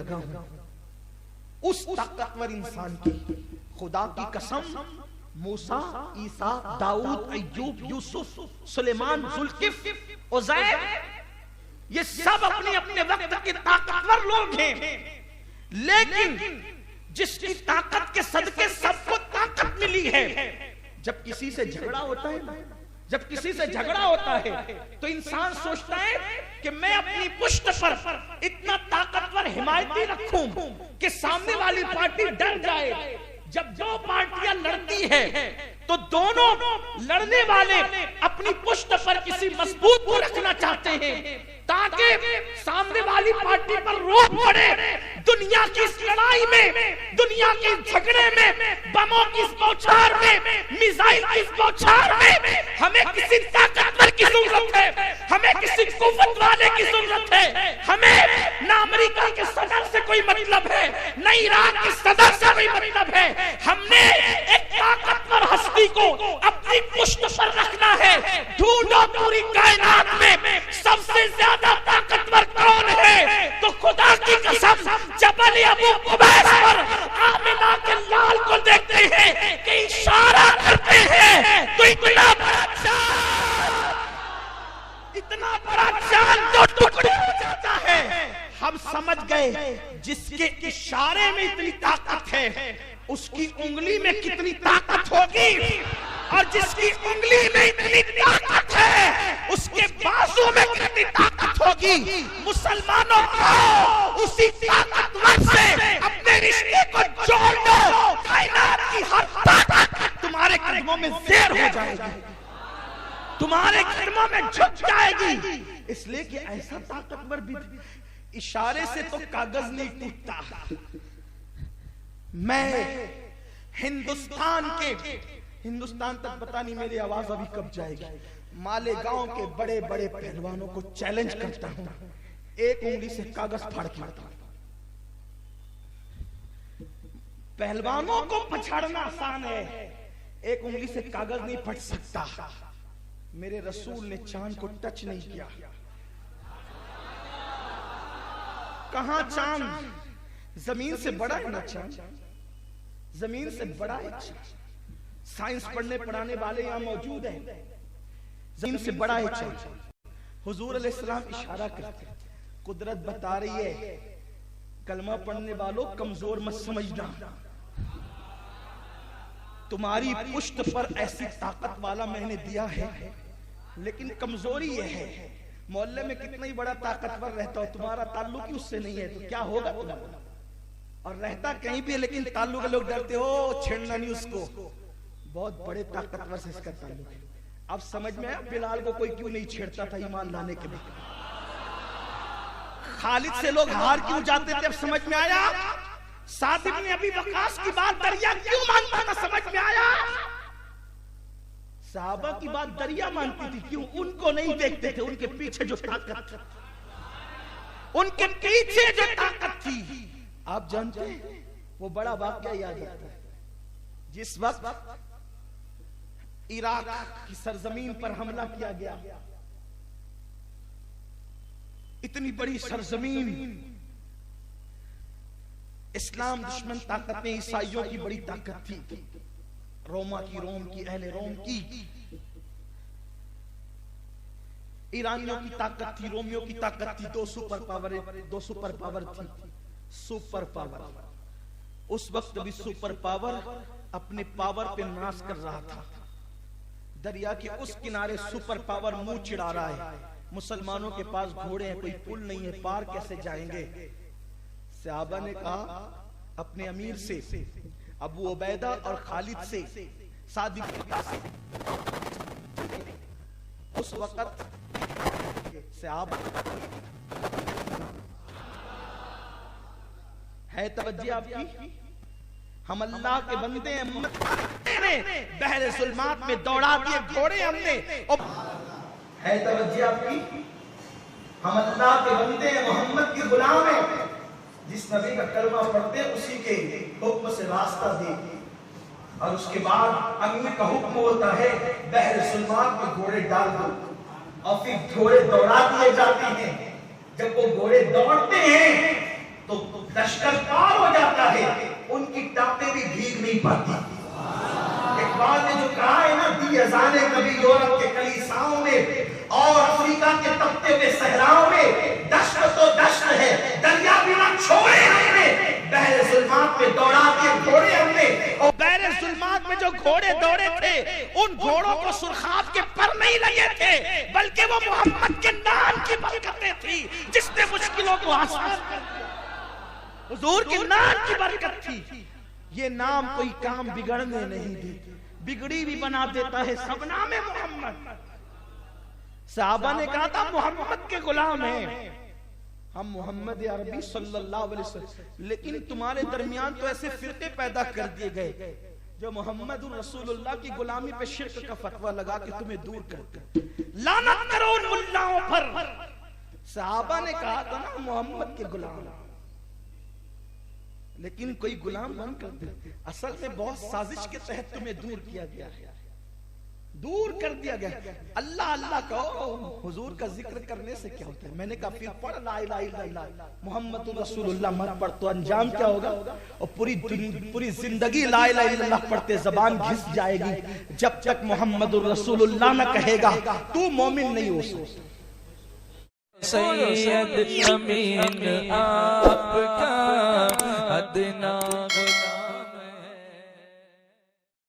लगा हूं उस ताकतवर इंसान की। खुदा की कसम, मूसा, ईसा, दाऊद, अय्यूब, यूसुफ, सुलेमान, जुल्किफ, उज़ैर, ये सब अपने अपने वक्त के ताकतवर लोग हैं, लेकिन जिसकी ताकत के सदके सबको ताकत मिली है, जब किसी से झगड़ा होता है, जब किसी से झगड़ा होता है तो इंसान सोचता है कि मैं अपनी पुष्ट पर इतना ताकतवर हिमायती रखूं कि सामने वाली पार्टी डर जाए। जब दो पार्टियां लड़ती है तो दोनों लड़ने वाले अपनी पुष्ट पर किसी मजबूत को रखना चाहते हैं ताकि सामने वाली पार्टी पर रोक पड़े। दुनिया की इस लड़ाई में, दुनिया के झगड़े में, बमों की इस बौछार में, मिसाइल की इस बौछार में हमें किसी ताकतवर की जरूरत है, हमें किसी कुव्वत वाले की जरूरत है। हमें ना अमेरिका के सदर से कोई मतलब है, न ईरान के सदर से कोई मतलब है। हमने एक ताकतवर हस्ती को अपनी पुष्ट पर रखना है। ढूंढो पूरी कायनात में सबसे ज्यादा ताकतवर कौन है, तो खुदा की कसम जबल अबू कुबैस पर आमिना के लाल को देखते हैं कि इशारा करते हैं तो इतना बड़ा चांद दो टुकड़े हो जाता है। हम समझ गए जिसके इशारे में इतनी ताकत है उसकी उंगली में कितनी ताकत होगी, और जिसकी उंगली में इतनी ताकत है उसके बाजू में कितनी ताकत होगी। मुसलमानों को उसी ताकतवर से अपने रिश्ते को जोड़ दो, कायनात की हर ताकत तुम्हारे कदमों में ज़ेर हो जाएगी, तुम्हारे कदमों में झुक जाएगी। इसलिए कि ऐसा ताकतवर भी इशारे से तो कागज नहीं टूटता। मैं हिंदुस्तान तक पता नहीं मेरी आवाज अभी कब जाएगी, मालेगांव के बड़े बड़े पहलवानों को चैलेंज करता हूं, एक उंगली से कागज फाड़ के मारता हूं। पहलवानों को पछाड़ना आसान है, एक उंगली से कागज नहीं फट सकता। मेरे रसूल ने चांद को टच नहीं किया। कहां चांद? जमीन से बड़ा है ना चांद, जमीन से बड़ा है। साइंस पढ़ने पढ़ाने वाले यहां मौजूद हैं, जमीन से बड़ा है चांद। हुजूर अलैहिस्सलाम इशारा करते, कुदरत बता रही है कलमा पढ़ने वालों कमजोर मत समझना, तुम्हारी पुष्ट पर ऐसी ताकत वाला मैंने दिया है, लेकिन कमजोरी यह है मोहल्ले में कितना ही बड़ा ताकतवर रहता हो, तुम्हारा ताल्लुक ही उससे नहीं है तो क्या होगा तुम्हारा। और रहता कहीं भी है लेकिन ताल्लुक लोग डरते हो छेड़ना नहीं उसको, बहुत बड़े ताकतवर से इसका ताल्लुक है। अब समझ में आया बिलाल को कोई क्यों नहीं छेड़ता था ईमान लाने के बाद, खालिद से लोग हार क्यों जाते थे, अब समझ में आया। साद इब्न अबी वक्कास की बात दरिया क्यों मानता था, समझ में आया। सहाबा की बात दरिया मानती थी, क्यों? उनको नहीं देखते थे, उनके पीछे जो ताकत, उनके पीछे जो ताकत थी। आप जानते हैं वो बड़ा वाकया याद आता है, जिस वक्त इराक की सरजमीन पर हमला किया गया, इतनी बड़ी सरजमीन, इस्लाम दुश्मन ताकतें, ईसाइयों की बड़ी ताकत थी, रोमा की, रोम की, अहले रोम की, ईरानियों की ताकत थी, रोमियों की ताकत थी। दो सुपर पावर थी, सुपर पावर। उस वक्त भी सुपर पावर अपने पावर पे नाश कर रहा था। दरिया के उस किनारे सुपर पावर मुंह चिढ़ा रहा है, मुसलमानों के पास घोड़े हैं, कोई पुल नहीं है, पार कैसे जाएंगे। सहाबा ने कहा अपने अमीर से, अबू उबैदा और खालिद से, साद इब्न वक्कास, उस वक्त सहाबा है तवज्जो आपकी, हम अल्लाह के बंदे हैं, बहरे जुल्मात में दौड़ा दिए घोड़े हमने। है तवज्जो आपकी, हम अल्लाह के बंदे हैं, मोहम्मद के गुलाम हैं, जिस नबी का कलमा पढ़ते हैं उसी के हुक्म से रास्ता दे। और उसके बाद अमीर का हुक्म होता है बहरे जुल्मात में घोड़े डाल दो, और फिर घोड़े दौड़ा दिए जाते हैं। जब वो घोड़े दौड़ते हैं तो लश्कर पार हो जाता है, उनकी टापें भी भीग नहीं पाती। इकबाल ने जो कहा है ना, दी अज़ाने कभी यूरोप के कलीसाओं में और अफ्रीका के तपते हुए सहराओं में, दश्त तो दश्त है, दरिया भी ना छोड़े हमने, बहरे जुल्मात में दौड़ा दिए घोड़े हमने। और बहरे जुल्मात में जो घोड़े दौड़े थे, उन घोड़ों को सुरखाब के पर नहीं लगे थे, बल्कि वो मोहम्मद के नाम की बरकतें थी जिसने मुश्किलों को आसान कर दिया। हुजूर के नाम की बरकत थी। ये नाम कोई काम बिगड़ने नहीं देता, बिगड़ी भी बना देता है। सब नाम है मोहम्मद। सहाबा ने कहा था मोहम्मद के गुलाम हैं हम, मोहम्मद अरबी सल्लल्लाहु अलैहि वसल्लम, लेकिन तुम्हारे दरमियान तो ऐसे फिरके पैदा कर दिए गए जो मोहम्मद रसूलुल्लाह की गुलामी पे शिर्क का फतवा लगा के तुम्हें दूर करते। लानत करो उन मुल्लाओं पर। सहाबा ने कहा था ना मोहम्मद के गुलाम, लेकिन कोई गुलाम बन कर असल में बहुत साजिश के तहत तुम्हें दूर किया गया है, दूर कर दिया गया। अल्लाह अल्लाह कहो, हुजूर का जिक्र करने से क्या होता है? मैंने कहा फिर पढ़ ला इलाहा इल्लल्लाह मुहम्मद रसूलुल्लाह मत पढ़ तो अंजाम क्या होगा? और पूरी जिंदगी ला इलाहा इल्लल्लाह पढ़ते जबान घिस जाएगी। जब तक मोहम्मद रसूलुल्लाह न कहेगा तू मोमिन नहीं हो सकता। सैयद अमीन आपका